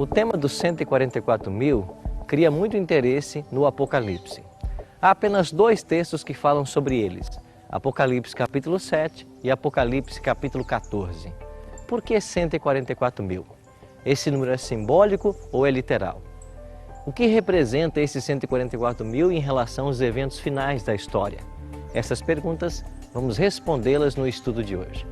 O tema dos 144.000 cria muito interesse no Apocalipse. Há apenas dois textos que falam sobre eles, Apocalipse capítulo 7 e Apocalipse capítulo 14. Por que 144.000? Esse número é simbólico ou é literal? O que representa esses 144.000 em relação aos eventos finais da história? Essas perguntas vamos respondê-las no estudo de hoje.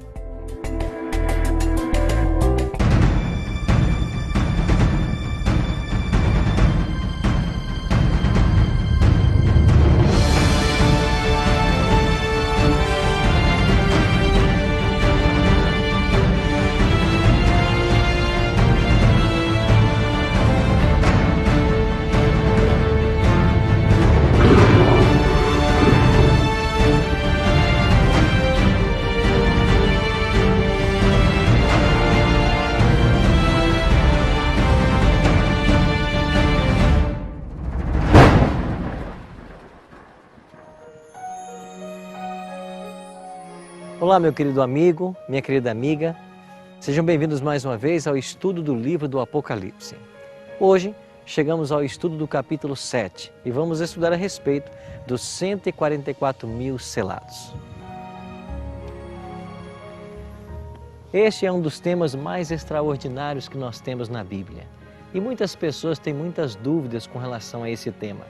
Olá, meu querido amigo, minha querida amiga. Sejam bem-vindos mais uma vez ao estudo do livro do Apocalipse. Hoje, chegamos ao estudo do capítulo 7 e vamos estudar a respeito dos 144.000 selados. Este é um dos temas mais extraordinários que nós temos na Bíblia. E muitas pessoas têm muitas dúvidas com relação a esse tema.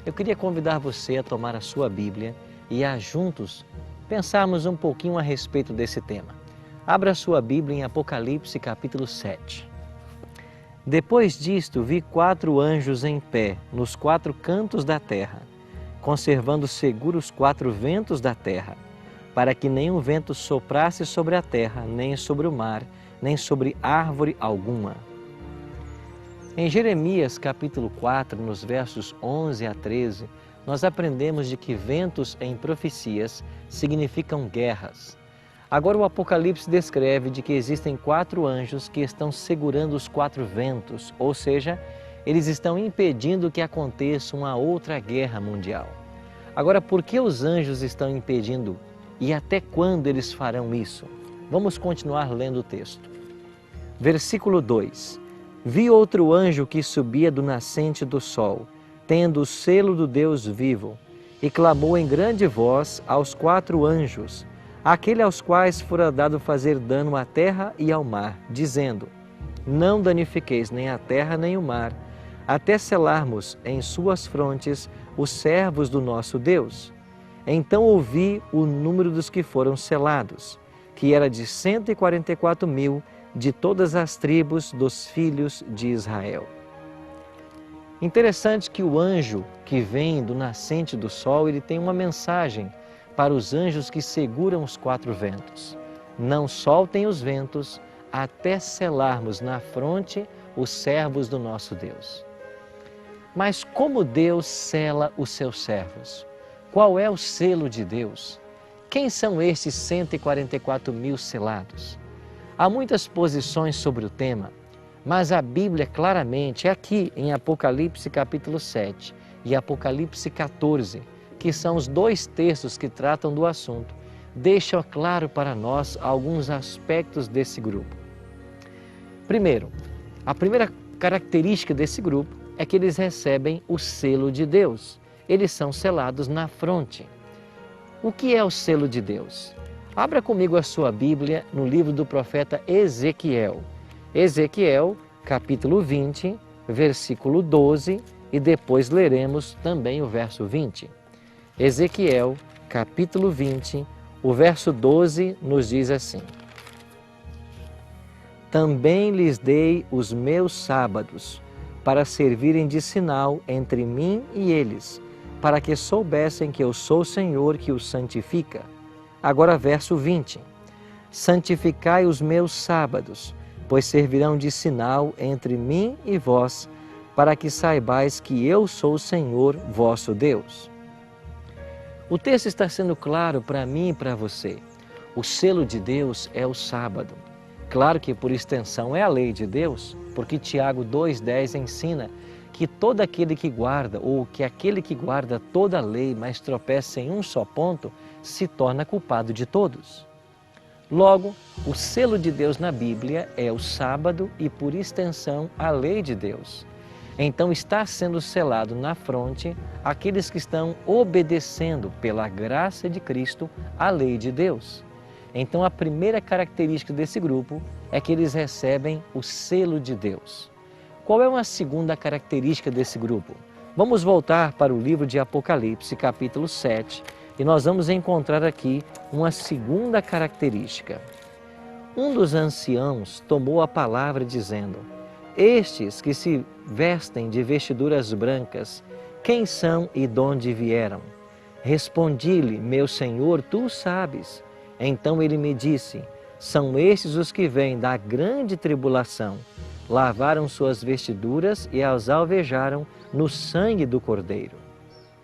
Eu queria convidar você a tomar a sua Bíblia e a juntos pensarmos um pouquinho a respeito desse tema. Abra a sua Bíblia em Apocalipse capítulo 7. Depois disto vi 4 anjos em pé nos 4 cantos da terra, conservando seguros os 4 ventos da terra, para que nenhum vento soprasse sobre a terra, nem sobre o mar, nem sobre árvore alguma. Em Jeremias capítulo 4, nos versos 11 a 13, nós aprendemos de que ventos em profecias significam guerras. Agora o Apocalipse descreve de que existem 4 anjos que estão segurando os 4 ventos, ou seja, eles estão impedindo que aconteça uma outra guerra mundial. Agora, por que os anjos estão impedindo e até quando eles farão isso? Vamos continuar lendo o texto. Versículo 2. Vi outro anjo que subia do nascente do sol, tendo o selo do Deus vivo, e clamou em grande voz aos 4 anjos, aquele aos quais fora dado fazer dano à terra e ao mar, dizendo: não danifiqueis nem a terra nem o mar, até selarmos em suas frontes os servos do nosso Deus. Então ouvi o número dos que foram selados, que era de 144.000 de todas as tribos dos filhos de Israel. Interessante que o anjo que vem do nascente do sol, ele tem uma mensagem para os anjos que seguram os 4 ventos. Não soltem os ventos até selarmos na fronte os servos do nosso Deus. Mas como Deus sela os seus servos? Qual é o selo de Deus? Quem são estes 144.000 selados? Há muitas posições sobre o tema, mas a Bíblia claramente, aqui em Apocalipse capítulo 7 e Apocalipse 14, que são os 2 textos que tratam do assunto, deixam claro para nós alguns aspectos desse grupo. Primeiro, a primeira característica desse grupo é que eles recebem o selo de Deus. Eles são selados na fronte. O que é o selo de Deus? Abra comigo a sua Bíblia no livro do profeta Ezequiel. Ezequiel, capítulo 20, versículo 12, e depois leremos também o verso 20. Ezequiel, capítulo 20, o verso 12 nos diz assim: também lhes dei os meus sábados, para servirem de sinal entre mim e eles, para que soubessem que eu sou o Senhor que os santifica. Agora verso 20. Santificai os meus sábados, pois servirão de sinal entre mim e vós, para que saibais que eu sou o Senhor, vosso Deus. O texto está sendo claro para mim e para você. O selo de Deus é o sábado. Claro que por extensão é a lei de Deus, porque Tiago 2,10 ensina que todo aquele que guarda, ou que aquele que guarda toda a lei, mas tropeça em um só ponto, se torna culpado de todos. Logo, o selo de Deus na Bíblia é o sábado e, por extensão, a lei de Deus. Então está sendo selado na fronte aqueles que estão obedecendo pela graça de Cristo a lei de Deus. Então a primeira característica desse grupo é que eles recebem o selo de Deus. Qual é uma segunda característica desse grupo? Vamos voltar para o livro de Apocalipse, capítulo 7, e nós vamos encontrar aqui uma segunda característica. Um dos anciãos tomou a palavra dizendo: estes que se vestem de vestiduras brancas, quem são e de onde vieram? Respondi-lhe: meu Senhor, tu sabes. Então ele me disse: são estes os que vêm da grande tribulação. Lavaram suas vestiduras e as alvejaram no sangue do Cordeiro.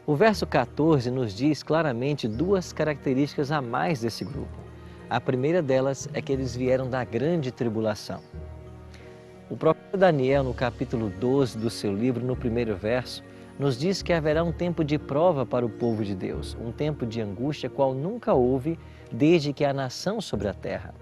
O verso 14 nos diz claramente duas características a mais desse grupo. A primeira delas é que eles vieram da grande tribulação. O profeta Daniel, no capítulo 12 do seu livro, no primeiro verso, nos diz que haverá um tempo de prova para o povo de Deus, um tempo de angústia qual nunca houve desde que há nação sobre a terra.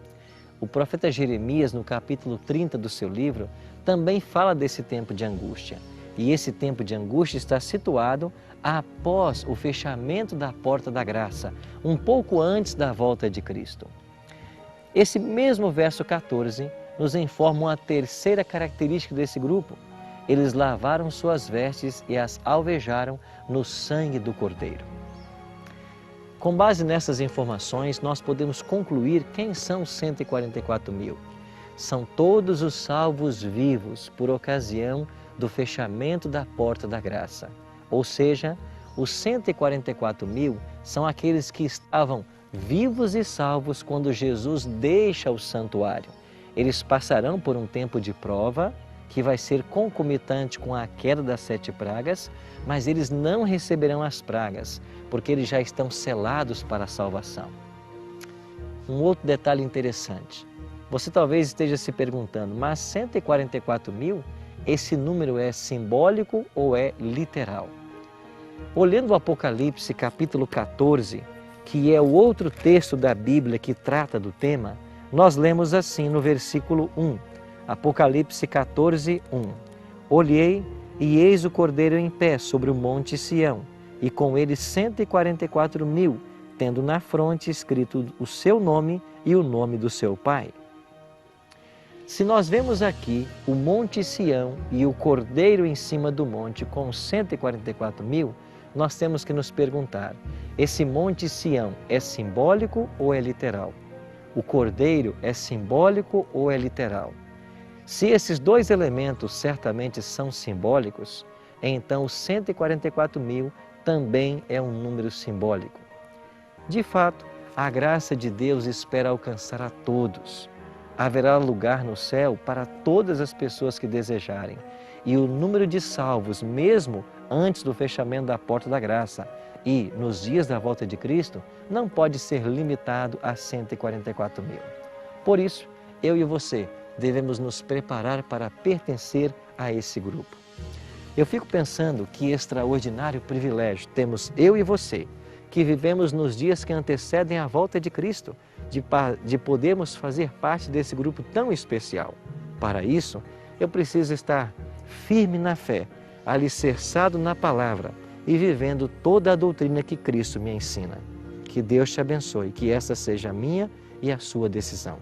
O profeta Jeremias, no capítulo 30 do seu livro, também fala desse tempo de angústia. E esse tempo de angústia está situado após o fechamento da porta da graça, um pouco antes da volta de Cristo. Esse mesmo verso 14 nos informa uma terceira característica desse grupo. Eles lavaram suas vestes e as alvejaram no sangue do Cordeiro. Com base nessas informações, nós podemos concluir quem são os 144 mil. São todos os salvos vivos por ocasião do fechamento da porta da graça. Ou seja, os 144 mil são aqueles que estavam vivos e salvos quando Jesus deixa o santuário. Eles passarão por um tempo de prova, que vai ser concomitante com a queda das 7 pragas, mas eles não receberão as pragas, porque eles já estão selados para a salvação. Um outro detalhe interessante. Você talvez esteja se perguntando, mas 144 mil, esse número é simbólico ou é literal? Olhando o Apocalipse capítulo 14, que é o outro texto da Bíblia que trata do tema, nós lemos assim no versículo 1, Apocalipse 14, 1. Olhei e eis o Cordeiro em pé sobre o monte Sião, e com ele 144 mil, tendo na fronte escrito o seu nome e o nome do seu Pai. Se nós vemos aqui o monte Sião e o Cordeiro em cima do monte com 144 mil, nós temos que nos perguntar, esse monte Sião é simbólico ou é literal? O Cordeiro é simbólico ou é literal? Se esses dois elementos certamente são simbólicos, então os 144 mil também é um número simbólico. De fato, a graça de Deus espera alcançar a todos. Haverá lugar no céu para todas as pessoas que desejarem. E o número de salvos, mesmo antes do fechamento da porta da graça e nos dias da volta de Cristo, não pode ser limitado a 144 mil. Por isso, eu e você devemos nos preparar para pertencer a esse grupo. Eu fico pensando que extraordinário privilégio temos eu e você, que vivemos nos dias que antecedem a volta de Cristo, de podermos fazer parte desse grupo tão especial. Para isso, eu preciso estar firme na fé, alicerçado na palavra e vivendo toda a doutrina que Cristo me ensina. Que Deus te abençoe, que essa seja a minha e a sua decisão.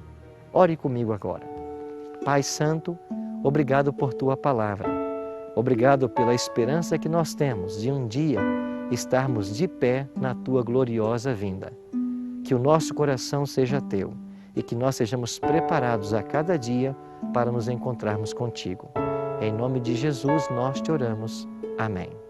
Ore comigo agora. Pai Santo, obrigado por Tua palavra. Obrigado pela esperança que nós temos de um dia estarmos de pé na Tua gloriosa vinda. Que o nosso coração seja Teu e que nós sejamos preparados a cada dia para nos encontrarmos contigo. Em nome de Jesus nós te oramos. Amém.